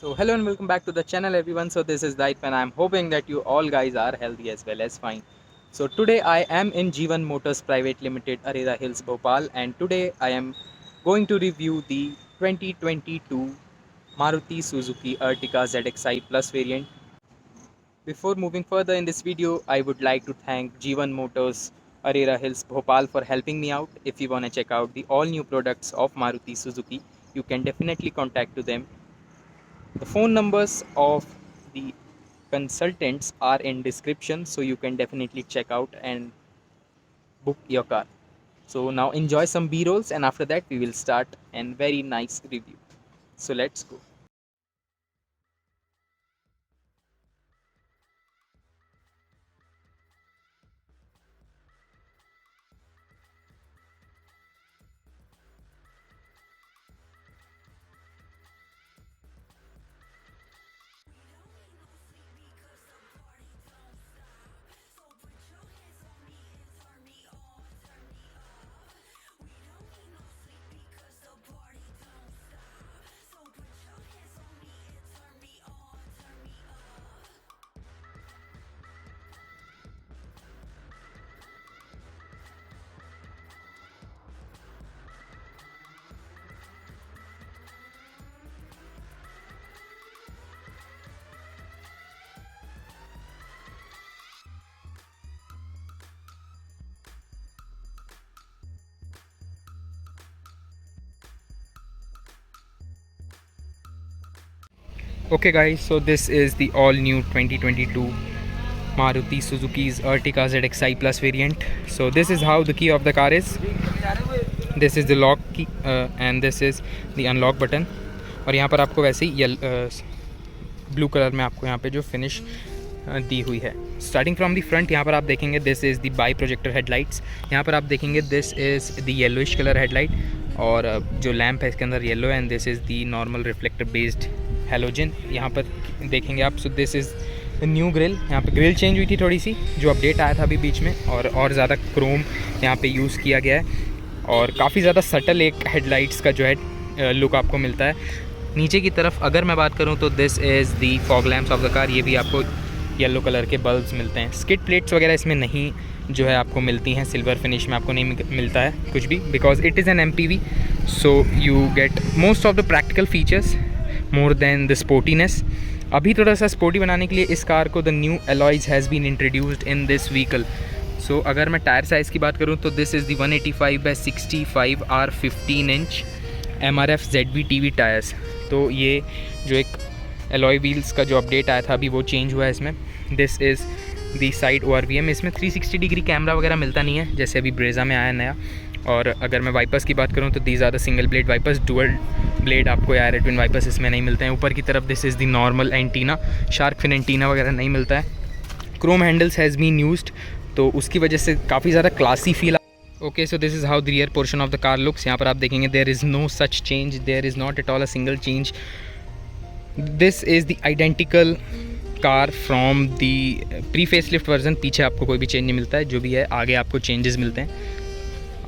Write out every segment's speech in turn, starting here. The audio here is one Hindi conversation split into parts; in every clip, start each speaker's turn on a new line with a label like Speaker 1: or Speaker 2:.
Speaker 1: So hello and welcome back to the channel everyone. So this is Daip and I'm hoping that you all guys are healthy as well as fine. So today I am in Jeevan Motors Private Limited, Arera Hills, Bhopal, and today I am going to review the 2022 Maruti Suzuki Ertiga ZXi Plus variant. Before moving further in this video, I would like to thank Jeevan Motors Arera Hills Bhopal for helping me out. If you want to check out the all new products of Maruti Suzuki, you can definitely contact to them. The phone numbers of the consultants are in description, so you can definitely check out and book your car. So now enjoy some b-rolls, and after that we will start a very nice review. So let's go. Okay guys, so this is the all new 2022 Maruti Suzuki's Ertiga ZXi Plus variant. So this is how the key of the car is. This is the lock key and this is the unlock button. और यहाँ पर आपको वैसे ही ब्लू कलर में आपको यहाँ पे जो फिनिश दी हुई है. स्टार्टिंग फ्रॉम दी फ्रंट यहाँ पर आप देखेंगे this is the by projector headlights. यहाँ पर आप देखेंगे this is the yellowish colour headlight और जो लैम्प है इसके अंदर येलो है. And this is the normal reflector based halogen यहाँ पर देखेंगे आप. सो दिस इज़ न्यू ग्रिल. यहाँ पे ग्रिल चेंज हुई थी थोड़ी सी, जो अपडेट आया था अभी बीच में, और ज़्यादा क्रोम यहाँ पे यूज़ किया गया है और काफ़ी ज़्यादा सटल एक हेडलाइट्स का जो है लुक आपको मिलता है. नीचे की तरफ अगर मैं बात करूँ तो this is the fog lamps of the car. ये भी आपको येलो कलर के बल्ब्स मिलते हैं. स्किड प्लेट्स वगैरह इसमें नहीं जो है आपको मिलती हैं. सिल्वर फिनिश में आपको नहीं मिलता है कुछ भी, because it is N MPV. So you get most of the practical features more than the sportiness. अभी थोड़ा सा स्पोर्टी बनाने के लिए इस कार को the new alloys has been introduced in this vehicle. So अगर मैं टायर साइज़ की बात करूँ तो this is the 185/65 R15 inch MRF ZV-TV tyres. तो ये जो एक अलॉय व्हील्स का जो अपडेट आया था अभी वो चेंज हुआ है इसमें. This is the side ORVM. इसमें 360 डिग्री कैमरा वगैरह मिलता नहीं है जैसे अभी ब्रेजा में आया नया. और अगर मैं वाइपर्स की बात करूँ तो these are the single blade wipers. Dual blade आपको या ट्विन वाइपर्स इसमें नहीं मिलते हैं. ऊपर की तरफ this is the normal antenna. Shark fin antenna वगैरह नहीं मिलता है. Chrome handles has been used, तो उसकी वजह से काफ़ी ज़्यादा classy feel. Okay, so this is how the rear portion of the car looks. यहाँ पर आप देखेंगे there is no such change, there is not at all a single change. This is the identical car from the pre facelift version. पीछे आपको कोई भी चेंज नहीं मिलता है, जो भी है आगे आपको चेंजेस मिलते हैं.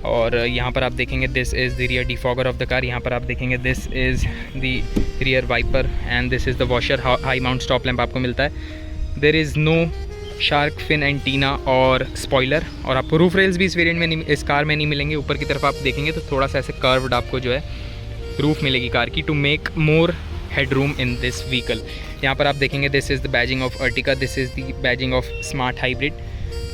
Speaker 1: और यहाँ पर आप देखेंगे this is the rear defogger of the car. यहाँ पर आप देखेंगे this is the rear wiper and this is the washer. High mount stop lamp आपको मिलता है. There is no shark fin antenna और स्पॉइलर. और आपको रूफ रेल्स भी इस वेरिएंट में नहीं, इस कार में नहीं मिलेंगे. ऊपर की तरफ आप देखेंगे तो थोड़ा सा ऐसे कर्व्ड आपको जो है रूफ मिलेगी कार की, to make more headroom in this vehicle. यहाँ पर आप देखेंगे this is the badging of Ertiga, this is the badging of smart hybrid.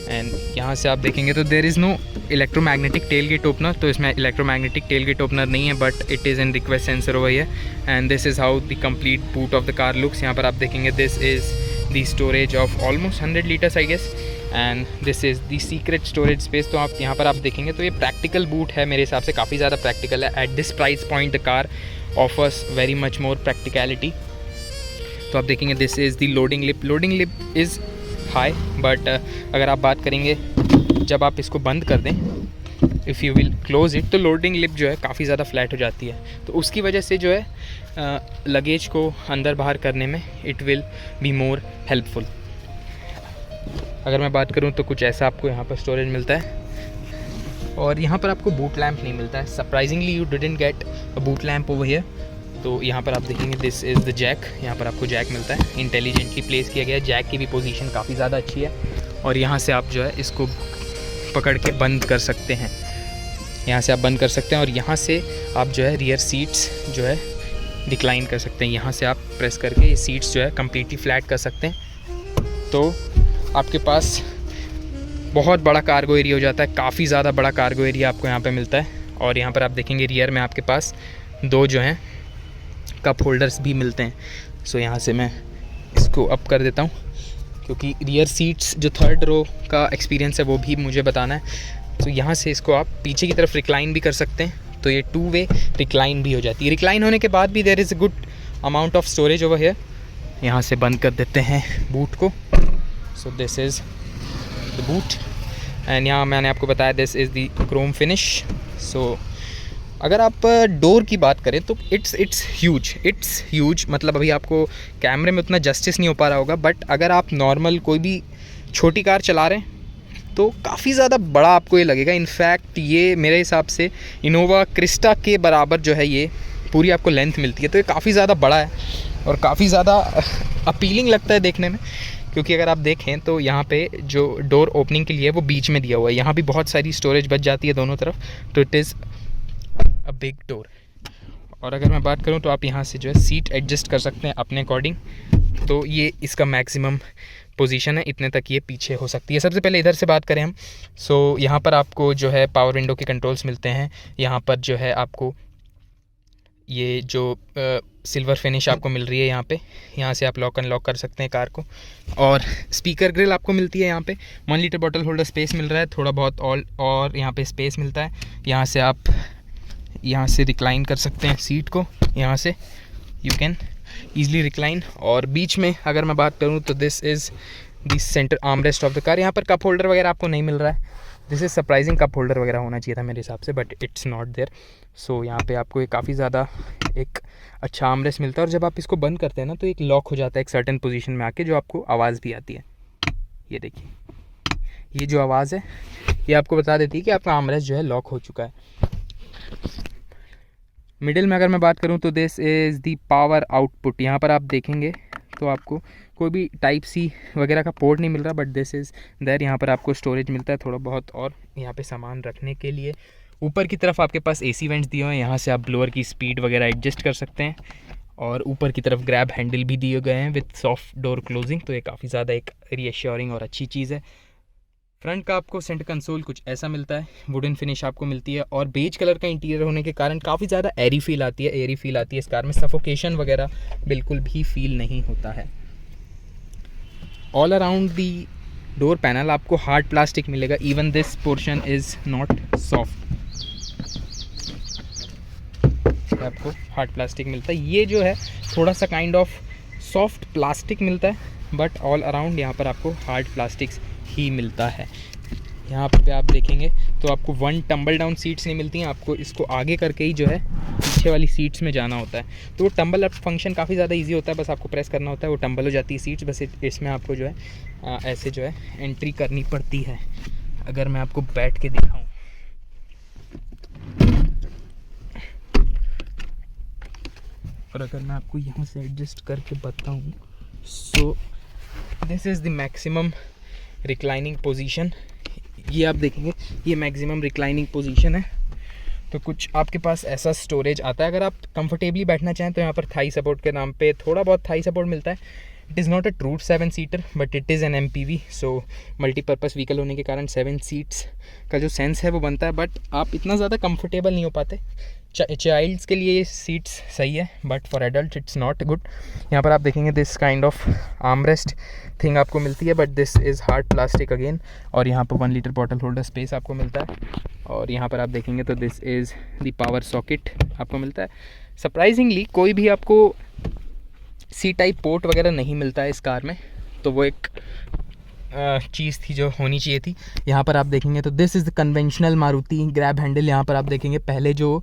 Speaker 1: And यहाँ से आप देखेंगे तो there is no electromagnetic tailgate opener. तो इसमें इलेक्ट्रोमैग्नेटिक टेल गेट ओपनर नहीं है, but it is an request sensor over here. And this is how the complete boot of the car looks. यहाँ पर आप देखेंगे this is the storage of almost 100 litres I guess. And this is the secret storage space. तो आप यहाँ पर आप देखेंगे तो ये प्रैक्टिकल बूट है, मेरे हिसाब से काफ़ी ज़्यादा प्रैक्टिकल है. At this price point the car offers very much more practicality. तो आप देखेंगे this is the loading lip. Loading lip is high, but अगर आप बात करेंगे जब आप इसको बंद कर दें, if you will close it, तो लोडिंग लिप जो है काफ़ी ज़्यादा फ्लैट हो जाती है. तो उसकी वजह से जो है लगेज को अंदर बाहर करने में it will be more helpful. अगर मैं बात करूं तो कुछ ऐसा आपको यहाँ पर स्टोरेज मिलता है. और यहाँ पर आपको बूट लैम्प नहीं मिलता है. Surprisingly you didn't get a boot lamp over here. तो यहाँ पर आप देखेंगे दिस इज़ द जैक, यहाँ पर आपको जैक मिलता है, इंटेलिजेंटली प्लेस किया गया है। जैक की भी पोजीशन काफ़ी ज़्यादा अच्छी है और यहाँ से आप जो है इसको पकड़ के बंद कर सकते हैं, यहाँ से आप बंद कर सकते हैं और यहाँ से आप जो है रियर सीट्स जो है डिक्लाइन कर सकते हैं। यहाँ से आप प्रेस करके ये सीट्स जो है कम्प्लीटली फ्लैट कर सकते हैं। तो आपके पास बहुत बड़ा कार्गो एरिया हो जाता है, काफ़ी ज़्यादा बड़ा कार्गो एरिया आपको यहाँ पे मिलता है। और यहाँ पर आप देखेंगे रियर में आपके पास 2 जो हैं कप होल्डर्स भी मिलते हैं। सो यहाँ से मैं इसको अप कर देता हूँ क्योंकि रियर सीट्स जो 3rd रो का एक्सपीरियंस है वो भी मुझे बताना है। तो यहाँ से इसको आप पीछे की तरफ रिक्लाइन भी कर सकते हैं, तो ये 2 वे रिक्लाइन भी हो जाती है। रिक्लाइन होने के बाद भी there is a good amount of storage over here. यहाँ से बंद कर देते हैं बूट को। So this is the boot and यहाँ मैंने आपको बताया this is the chrome finish. So अगर आप डोर की बात करें तो इट्स ह्यूज, मतलब अभी आपको कैमरे में उतना जस्टिस नहीं हो पा रहा होगा, बट अगर आप नॉर्मल कोई भी छोटी कार चला रहे हैं तो काफ़ी ज़्यादा बड़ा आपको ये लगेगा। इनफैक्ट ये मेरे हिसाब से इनोवा क्रिस्टा के बराबर जो है ये पूरी आपको लेंथ मिलती है। तो ये काफ़ी ज़्यादा बड़ा है और काफ़ी ज़्यादा अपीलिंग लगता है देखने में, क्योंकि अगर आप देखें तो यहाँ पे जो डोर ओपनिंग के लिए वो बीच में दिया हुआ है, यहाँ भी बहुत सारी स्टोरेज बच जाती है दोनों तरफ। तो it is a big door. और अगर मैं बात करूँ तो आप यहाँ से जो है सीट एडजस्ट कर सकते हैं अपने अकॉर्डिंग। तो ये इसका मैक्सिमम पोजीशन है, इतने तक ये पीछे हो सकती है। सबसे पहले इधर से बात करें हम, सो यहाँ पर आपको जो है पावर विंडो के कंट्रोल्स मिलते हैं। यहाँ पर जो है आपको ये जो सिल्वर फिनिश आपको मिल रही है यहाँ पे, यहाँ से आप लॉक अनलॉक कर सकते हैं कार को। और स्पीकर ग्रिल आपको मिलती है यहाँ पे। 1 लीटर बॉटल होल्डर स्पेस मिल रहा है थोड़ा बहुत, और यहाँ पे स्पेस मिलता है। यहाँ से आप यहाँ से रिक्लाइन कर सकते हैं सीट को, यहाँ से यू कैन ईज़िली रिक्लाइन। और बीच में अगर मैं बात करूँ तो this is the centre armrest of the car. यहाँ पर कप होल्डर वगैरह आपको नहीं मिल रहा है, this is surprising. Cup holder वगैरह होना चाहिए था मेरे हिसाब से, बट इट्स नॉट देयर। सो यहाँ पे आपको काफ़ी ज़्यादा एक अच्छा आर्मरेस्ट मिलता है। और जब आप इसको बंद करते हैं ना तो एक लॉक हो जाता है एक सर्टेन पोजीशन में आके, जो आपको आवाज़ भी आती है। ये देखिए, ये जो आवाज़ है ये आपको बता देती है कि आपका आर्मरेस्ट जो है लॉक हो चुका है। मिडिल में अगर मैं बात करूं तो this is the power output. यहाँ पर आप देखेंगे तो आपको कोई भी टाइप सी वगैरह का पोर्ट नहीं मिल रहा, बट दिस इज़ देयर। यहाँ पर आपको स्टोरेज मिलता है थोड़ा बहुत, और यहाँ पे सामान रखने के लिए ऊपर की तरफ आपके पास AC वेंट्स दिए हुए हैं। यहाँ से आप ब्लोअर की स्पीड वगैरह एडजस्ट कर सकते हैं। और ऊपर की तरफ ग्रैब हैंडल भी दिए गए हैं विथ सॉफ्ट डोर क्लोजिंग, तो ये काफ़ी ज़्यादा एक रीअश्योरिंग और अच्छी चीज़ है। फ्रंट का आपको सेंटर कंसोल कुछ ऐसा मिलता है, वुडन फिनिश आपको मिलती है, और बेज कलर का इंटीरियर होने के कारण काफ़ी ज़्यादा एरी फील आती है इस कार में। सफोकेशन वगैरह बिल्कुल भी फील नहीं होता है। All around the door panel आपको हार्ड प्लास्टिक मिलेगा, even this portion is not soft, आपको हार्ड प्लास्टिक मिलता है। ये जो है थोड़ा सा काइंड ऑफ सॉफ्ट प्लास्टिक मिलता है, बट ऑल अराउंड यहाँ पर आपको हार्ड प्लास्टिक्स ही मिलता है। यहाँ पे आप देखेंगे तो आपको 1 टम्बल डाउन सीट्स नहीं मिलती हैं, आपको इसको आगे करके ही जो है पीछे वाली सीट्स में जाना होता है। तो वो टम्बल अप फंक्शन काफ़ी ज़्यादा इजी होता है, बस आपको प्रेस करना होता है, वो टम्बल हो जाती है सीट्स। बस इसमें आपको जो है ऐसे जो है एंट्री करनी पड़ती है। अगर मैं आपको बैठ के दिखाऊँ, और अगर मैं आपको यहाँ से एडजस्ट करके बताऊँ, सो this is the maximum reclining position. ये आप देखेंगे ये मैक्सिमम रिक्लाइनिंग पोजीशन है। तो कुछ आपके पास ऐसा स्टोरेज आता है। अगर आप कंफर्टेबली बैठना चाहें तो यहाँ पर थाई सपोर्ट के नाम पे थोड़ा बहुत थाई सपोर्ट मिलता है। It is not a true 7 seater, but it is N MPV, so multipurpose vehicle होने के कारण 7 सीट्स का जो सेंस है वो बनता है, बट आप इतना ज़्यादा कंफर्टेबल नहीं हो पाते। चाइल्ड्स के लिए ये सीट्स सही है, but for adult it's not good. यहाँ पर आप देखेंगे this kind of armrest thing आपको मिलती है, but this is hard plastic again. और यहाँ पर 1 लीटर बॉटल होल्डर स्पेस आपको मिलता है। और यहाँ पर आप देखेंगे तो this is the power socket आपको मिलता है। सरप्राइजिंगली कोई भी आपको C टाइप पोर्ट वगैरह नहीं मिलता है इस कार में, तो वो एक चीज़ थी जो होनी चाहिए थी। यहाँ पर आप देखेंगे तो this is the conventional Maruti grab handle. यहाँ पर आप देखेंगे पहले जो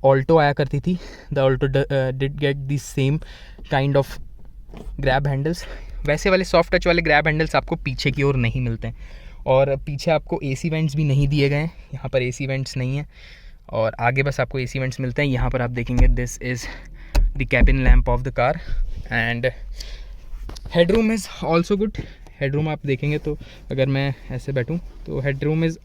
Speaker 1: ऑल्टो आया करती थी, the Alto did get the same kind of grab handles. वैसे वाले सॉफ्ट टच वाले ग्रैब हैंडल्स आपको पीछे की ओर नहीं मिलते हैं, और पीछे आपको AC वेंट्स भी नहीं दिए गए हैं। यहाँ पर AC वेंट्स नहीं है, और आगे बस आपको AC वेंट्स मिलते हैं। यहाँ पर आप देखेंगे this is the cabin lamp of the car, and headroom is also good. headroom आप देखेंगे तो अगर मैं ऐसे बैठूं तो headroom is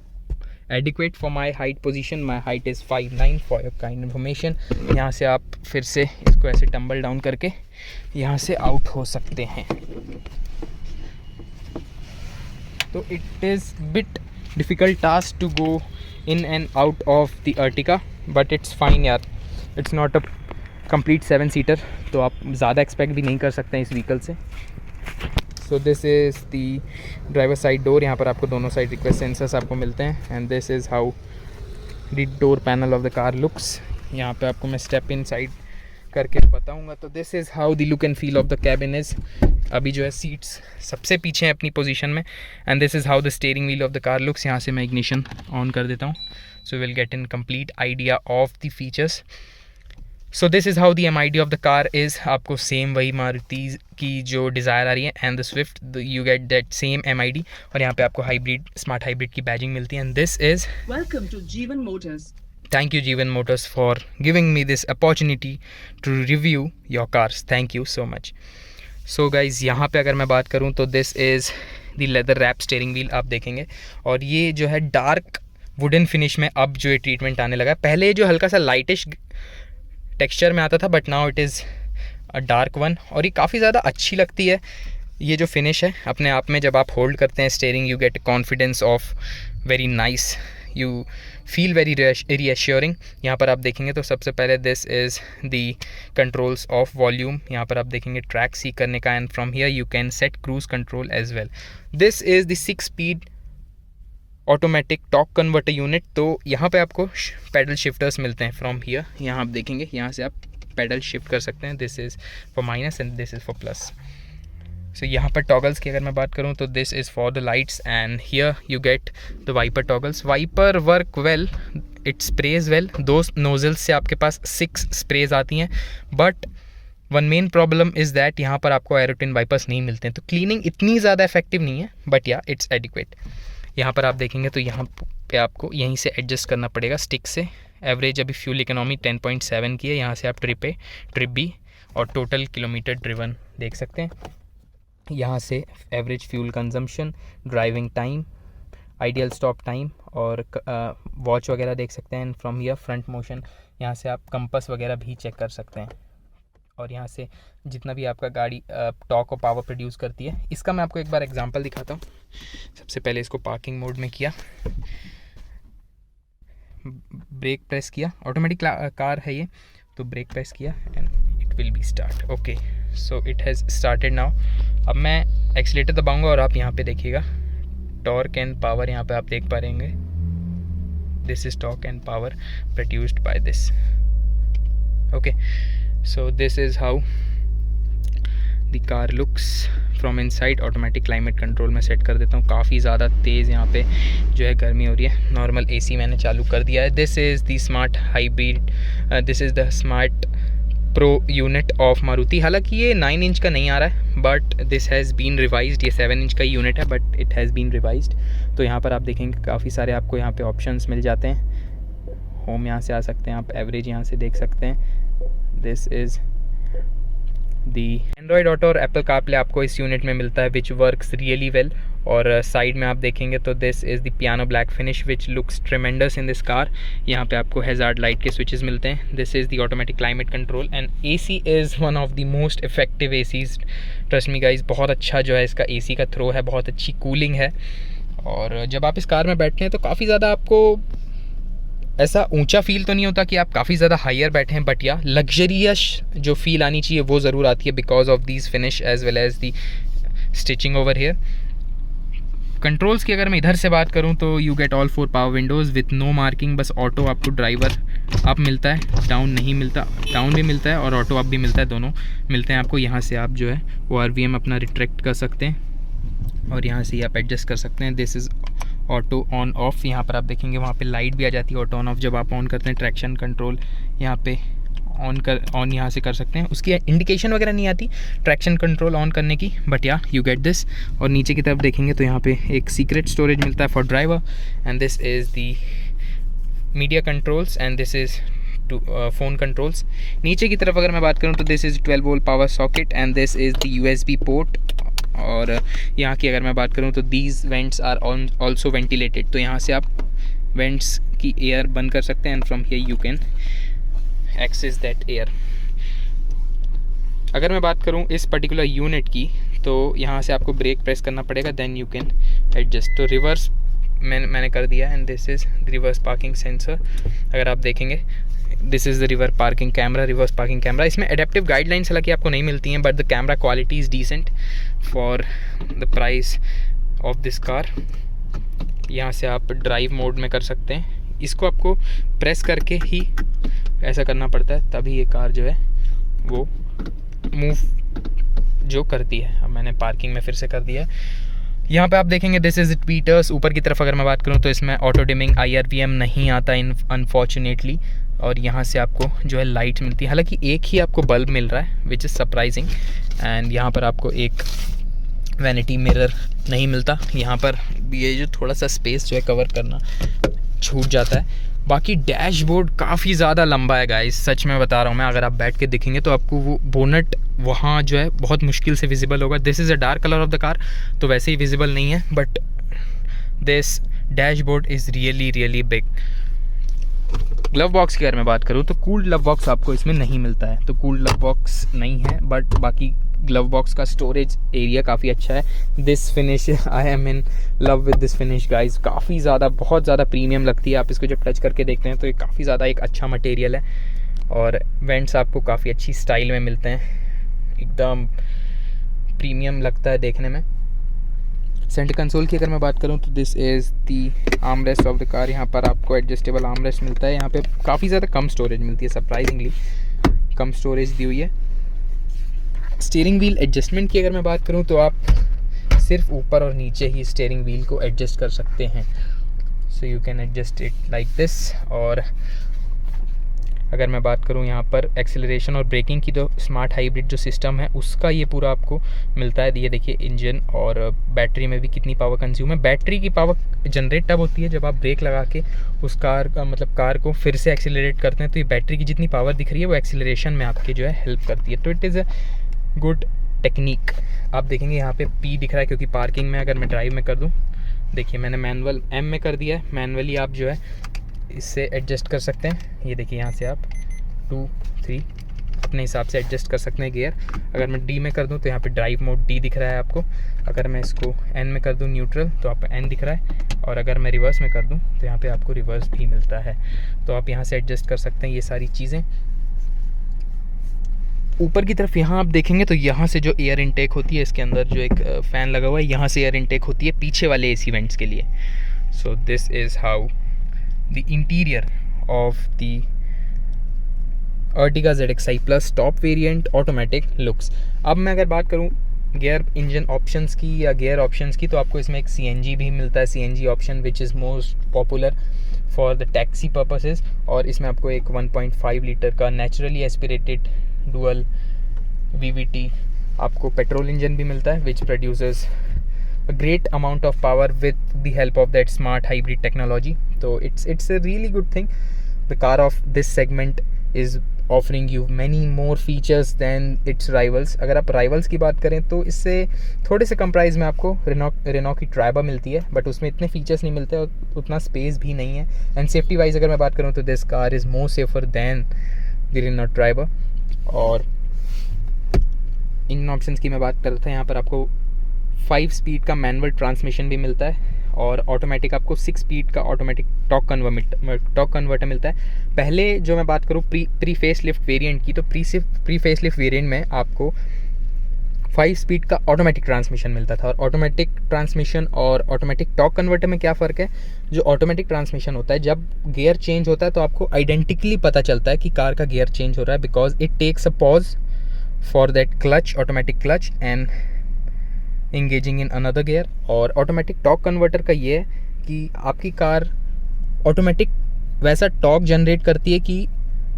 Speaker 1: adequate for my height position. My height is 5'9" for your kind information. यहाँ से आप फिर से इसको ऐसे टम्बल डाउन करके यहाँ से आउट हो सकते हैं. तो it is bit difficult task to go in and out of the Ertiga, but it's fine यार. It's not a complete 7-seater, तो आप ज़्यादा एक्सपेक्ट भी नहीं कर सकते हैं इस व्हीकल से. सो this is the driver side door. यहाँ पर आपको दोनों साइड रिक्वेस्ट सेंसर्स आपको मिलते हैं. And this is how the door panel of the car looks. यहाँ पे आपको मैं स्टेप इन साइड करके बताऊँगा. तो this is how the look and feel of the cabin is. अभी जो है सीट्स सबसे पीछे हैं अपनी पोजीशन में. And this is how the steering wheel of the car looks. यहाँ से मैं इग्निशन ऑन कर देता हूँ. So will get in complete idea of the features. So this is how the MID of the car is. आपको सेम वही मारुति की जो डिज़ायर आ रही है and the Swift you get that same MID. और यहाँ पे आपको हाइब्रिड स्मार्ट हाइब्रिड की बैजिंग मिलती है. And this is
Speaker 2: welcome to Jeevan motors.
Speaker 1: Thank you Jeevan Motors for giving me this opportunity to review your cars. Thank you so much. So guys, यहाँ पे अगर मैं बात करूँ तो this is the leather wrap steering wheel आप देखेंगे. और ये जो है डार्क वुडन फिनिश में अब जो ये ट्रीटमेंट आने लगा है. पहले जो हल्का सा लाइटिश टेक्सचर में आता था, but now it is a dark one. और ये काफ़ी ज़्यादा अच्छी लगती है. ये जो फिनिश है अपने आप में जब आप होल्ड करते हैं steering, you get confidence of very nice. You feel very reassuring. यहाँ पर आप देखेंगे तो सबसे पहले this is the controls of volume. यहाँ पर आप देखेंगे ट्रैक सी करने का. And from here you can set cruise control as well. This is the 6-speed automatic torque converter unit. तो यहाँ पे आपको पैडल शिफ्टर्स मिलते हैं फ्रॉम हियर. यहाँ आप देखेंगे यहाँ से आप पैडल शिफ्ट कर सकते हैं. This is for minus and this is for plus. So यहाँ पर टॉगल्स की अगर मैं बात करूँ तो this is for the lights and here you get the wiper toggles. Wiper work well, it sprays well. 2 nozzles से आपके पास 6 स्प्रेज आती हैं. But one main problem is that यहाँ पर आपको एरोटिन वाइपर्स नहीं मिलते हैं. तो क्लीनिंग इतनी ज़्यादा इफेक्टिव नहीं है, बट या इट्स एडिक्वेट. यहाँ पर आप देखेंगे तो यहाँ पे आपको यहीं से एडजस्ट करना पड़ेगा स्टिक से. एवरेज अभी फ्यूल इकोनॉमी 10.7 की है. यहाँ से आप ट्रिप बी और टोटल किलोमीटर ड्रिवन देख सकते हैं. यहाँ से average fuel consumption, driving time, ideal stop time और वॉच वगैरह देख सकते हैं. फ्रॉम हियर फ्रंट मोशन, यहाँ से आप कंपस वगैरह भी चेक कर सकते हैं. और यहाँ से जितना भी आपका गाड़ी टॉर्क और पावर प्रोड्यूस करती है. इसका मैं आपको एक बार एग्जांपल दिखाता हूँ. सबसे पहले इसको पार्किंग मोड में किया, ब्रेक प्रेस किया. ऑटोमेटिक कार है ये, तो ब्रेक प्रेस किया and it will be start. Okay, so it has started now. अब मैं एक्सीलेटर दबाऊंगा और आप यहाँ पे देखिएगा टॉर्क एंड पावर. यहाँ पे आप देख पा रहेंगे this is torque and power produced by this. Okay, so this is how the car looks from inside. Automatic climate control में सेट कर देता हूँ. काफ़ी ज़्यादा तेज़ यहाँ पे जो है गर्मी हो रही है. नॉर्मल AC मैंने चालू कर दिया है. This is the smart hybrid, this is the smart pro unit of Maruti. हालांकि ये 9 इंच का नहीं आ रहा है, but this has been revised. ये 7 इंच का यूनिट है, but it has been revised. तो यहाँ पर आप देखेंगे काफ़ी सारे आपको यहाँ पे ऑप्शंस मिल जाते हैं. होम यहाँ से आ सकते हैं आप, एवरेज यहाँ से देख सकते हैं. This is the Android auto और एप्पल कारप्ले आपको इस यूनिट में मिलता है, विच वर्क्स रियली वेल. और साइड में आप देखेंगे तो this is the piano black finish which looks ट्रेमेंडस in this car. यहाँ पे आपको हैज़ार्ड लाइट के स्विचेस मिलते हैं. This is the automatic climate control and AC is one of the most effective ACs. Trust me guys, बहुत अच्छा जो है इसका AC का थ्रो है, बहुत अच्छी कूलिंग है. और जब आप इस कार में बैठते हैं तो काफ़ी ज़्यादा आपको ऐसा ऊंचा फील तो नहीं होता कि आप काफ़ी ज़्यादा हायर बैठे हैं, बट या लग्जरियस जो फील आनी चाहिए वो ज़रूर आती है because of these finish as well as the stitching over here. Controls की अगर मैं इधर से बात करूं तो you get all 4 power windows with no marking. बस ऑटो आपको ड्राइवर अप मिलता है, डाउन नहीं मिलता. डाउन भी मिलता है और ऑटो अप भी मिलता है, दोनों मिलते हैं आपको. यहाँ से आप जो है वो RVM अपना रिट्रैक्ट कर सकते हैं और यहाँ से आप एडजस्ट कर सकते हैं. This is auto on off. यहाँ पर आप देखेंगे वहाँ पे लाइट भी आ जाती है ऑटो ऑन ऑफ जब आप ऑन करते हैं. ट्रैक्शन कंट्रोल यहाँ पे ऑन यहाँ से कर सकते हैं. उसकी इंडिकेशन वगैरह नहीं आती ट्रैक्शन कंट्रोल ऑन करने की, बट या यू गेट दिस. और नीचे की तरफ देखेंगे तो यहाँ पे एक सीक्रेट स्टोरेज मिलता है for driver. And this is the media controls and this is phone controls. नीचे की तरफ अगर मैं बात करूँ तो this is 12 volt power socket and this is the USB port. और यहाँ की अगर मैं बात करूँ तो these vents are also ventilated, तो यहाँ से आप वेंट्स की एयर बंद कर सकते हैं and from here you can access that air. अगर मैं बात करूं इस पर्टिकुलर यूनिट की तो यहाँ से आपको ब्रेक प्रेस करना पड़ेगा, देन यू कैन एडजस्ट। तो रिवर्स मैंने कर दिया and this is reverse parking sensor. अगर आप देखेंगे this is the reverse parking camera. इसमें एडेप्टिव गाइडलाइंस हालांकि आपको नहीं मिलती हैं, but the camera quality is decent for the price of this car. यहाँ से आप ड्राइव मोड में कर सकते हैं, इसको आपको प्रेस करके ही ऐसा करना पड़ता है, तभी ये कार जो है वो मूव जो करती है। अब मैंने पार्किंग में फिर से कर दिया है। यहाँ पे आप देखेंगे दिस इज़ इट ट्वीटर्स। ऊपर की तरफ अगर मैं बात करूँ तो इसमें ऑटो डिमिंग IRVM नहीं आता अनफॉर्चुनेटली, और यहाँ से आपको जो है लाइट मिलती है, हालांकि एक ही आपको बल्ब मिल रहा है विच इज़ सरप्राइजिंग। एंड यहाँ पर आपको एक वैनिटी मिरर नहीं मिलता, यहाँ पर ये जो थोड़ा सा स्पेस जो है कवर करना छूट जाता है। बाकी डैशबोर्ड काफ़ी ज़्यादा लंबा है गाइस, सच में बता रहा हूँ मैं। अगर आप बैठ के देखेंगे तो आपको वो बोनट वहाँ जो है बहुत मुश्किल से विजिबल होगा। This is a dark colour of the car, तो वैसे ही विजिबल नहीं है, but this dashboard is really big. Glove box की अगर मैं बात करूँ तो कूल्ड ग्लव बॉक्स आपको इसमें नहीं मिलता है, तो कूल्ड ग्लव बॉक्स नहीं है, बट बाकी ग्लव बॉक्स का स्टोरेज एरिया काफ़ी अच्छा है। This finish, I am in love with this finish guys. काफ़ी ज़्यादा, बहुत ज़्यादा प्रीमियम लगती है। आप इसको जब टच करके देखते हैं तो ये काफ़ी ज़्यादा एक अच्छा मटेरियल है, और वेंट्स आपको काफ़ी अच्छी स्टाइल में मिलते हैं, एकदम प्रीमियम लगता है देखने में। सेंटर कंसोल की अगर मैं बात करूं तो this is the armrest of the car. यहाँ पर आपको एडजस्टेबल आर्मरेस्ट मिलता है। यहाँ पे काफ़ी ज़्यादा कम स्टोरेज मिलती है, सरप्राइजिंगली कम स्टोरेज दी हुई है। स्टीयरिंग व्हील एडजस्टमेंट की अगर मैं बात करूं तो आप सिर्फ ऊपर और नीचे ही स्टीयरिंग व्हील को एडजस्ट कर सकते हैं, so you can adjust it like this. और अगर मैं बात करूं यहाँ पर एक्सेलरेशन और ब्रेकिंग की, तो स्मार्ट हाइब्रिड जो सिस्टम है उसका ये पूरा आपको मिलता है। ये देखिए इंजन और बैटरी में भी कितनी पावर कंज्यूम है। बैटरी की पावर जनरेट तब होती है जब आप ब्रेक लगा के उस कार को फिर से एक्सेलरेट करते हैं, तो ये बैटरी की जितनी पावर दिख रही है वो एक्सेलरेशन में आपके जो है हेल्प करती है। तो it is a good technique. आप देखेंगे यहाँ पे P दिख रहा है क्योंकि पार्किंग में अगर मैं ड्राइव में कर दूँ, देखिए मैंने मैनुअल M में कर दिया है। मैनुअली आप जो है इससे एडजस्ट कर सकते हैं। ये देखिए यहाँ से आप 2, 3 अपने हिसाब से एडजस्ट कर सकते हैं गियर। अगर मैं D में कर दूँ तो यहाँ पे ड्राइव मोड D दिख रहा है आपको। अगर मैं इसको N में कर दूँ न्यूट्रल तो आपको N दिख रहा है, और अगर मैं रिवर्स में कर दूँ तो यहाँ पे आपको रिवर्स भी मिलता है। तो आप यहाँ से एडजस्ट कर सकते हैं ये सारी चीज़ें। ऊपर की तरफ यहाँ आप देखेंगे तो यहाँ से जो एयर इनटेक होती है, इसके अंदर जो एक फ़ैन लगा हुआ है, यहाँ से एयर इनटेक होती है पीछे वाले AC वेंट्स के लिए। सो this is how the interior of the Ertiga ZXi Plus top variant automatic looks. अब मैं अगर बात करूँ गियर इंजन ऑप्शंस की या गियर ऑप्शंस की, तो आपको इसमें एक CNG भी मिलता है, CNG option which is most popular for the taxi purposes. और इसमें आपको एक 1.5 लीटर का नेचुरली एस्पिरेटेड डुअल VVT आपको पेट्रोल इंजन भी मिलता है which produces a great amount of power with the help of that smart hybrid technology. So it's a really good thing. The car of this segment is offering you many more features than its rivals. अगर आप rivals की बात करें तो इससे थोड़े से कम प्राइस में आपको रेनॉ की ट्राइबा मिलती है, बट उसमें इतने फीचर्स नहीं मिलते और उतना स्पेस भी नहीं है। एंड सेफ्टी वाइज अगर मैं बात करूँ तो this car is more safer than the Renault Triber. और इंजन ऑप्शंस की मैं बात कर रहा था, यहाँ पर आपको 5 स्पीड का मैनुअल ट्रांसमिशन भी मिलता है, और ऑटोमेटिक आपको 6 स्पीड का ऑटोमेटिक टॉर्क कन्वर्टर मिलता है। पहले जो मैं बात करूँ प्री फेस लिफ्ट वेरिएंट की, तो प्री फेस लिफ्ट वेरिएंट में आपको 5 स्पीड का ऑटोमेटिक ट्रांसमिशन मिलता था। और ऑटोमेटिक ट्रांसमिशन और ऑटोमेटिक टॉर्क कन्वर्टर में क्या फ़र्क है? जो ऑटोमेटिक ट्रांसमिशन होता है, जब गियर चेंज होता है तो आपको आइडेंटिकली पता चलता है कि कार का गियर चेंज हो रहा है, because it takes a pause for that clutch, automatic clutch and engaging in another gear. और ऑटोमेटिक टॉर्क कन्वर्टर का ये है कि आपकी कार ऑटोमेटिक वैसा टॉर्क जनरेट करती है कि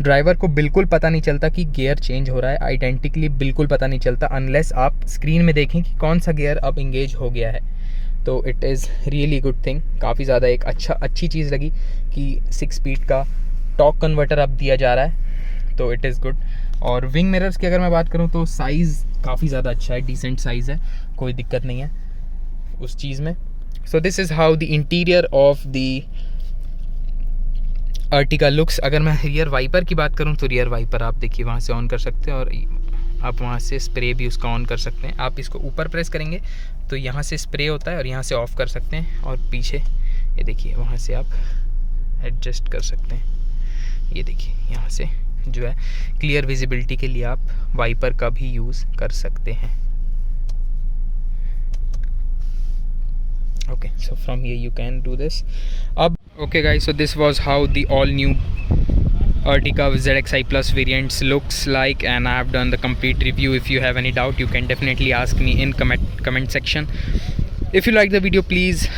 Speaker 1: ड्राइवर को बिल्कुल पता नहीं चलता कि गियर चेंज हो रहा है, आइडेंटिकली बिल्कुल पता नहीं चलता अनलेस आप स्क्रीन में देखें कि कौन सा गियर अब इंगेज हो गया है। तो it is really good thing. काफ़ी ज़्यादा एक अच्छी चीज़ लगी कि 6 स्पीड का टॉर्क कन्वर्टर अब दिया जा रहा है, तो इट इज़ गुड। और विंग मिरर्स की अगर मैं बात करूँ तो साइज़ काफ़ी ज़्यादा अच्छा है, डिसेंट साइज़ है, कोई दिक्कत नहीं है उस चीज़ में। सो this is how the interior of the Ertiga looks. अगर मैं रियर वाइपर की बात करूं तो रियर वाइपर आप देखिए वहाँ से ऑन कर सकते हैं, और आप वहाँ से स्प्रे भी उसका ऑन कर सकते हैं। आप इसको ऊपर प्रेस करेंगे तो यहाँ से स्प्रे होता है और यहाँ से ऑफ़ कर सकते हैं, और पीछे ये देखिए वहाँ से आप एडजस्ट कर सकते हैं। ये देखिए यहाँ से जो है क्लियर विजिबिलिटी के लिए आप वाइपर का भी यूज़ कर सकते हैं। Okay, so from here you can do this. Okay guys, so this was how the all new Ertiga ZXi Plus variants looks like, and I have done the complete review. If you have any doubt, you can definitely ask me in comment section. If you like the video, please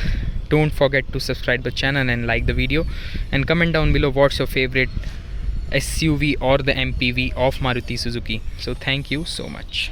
Speaker 1: don't forget to subscribe the channel and like the video, and comment down below what's your favorite SUV or the MPV of Maruti Suzuki. So thank you so much.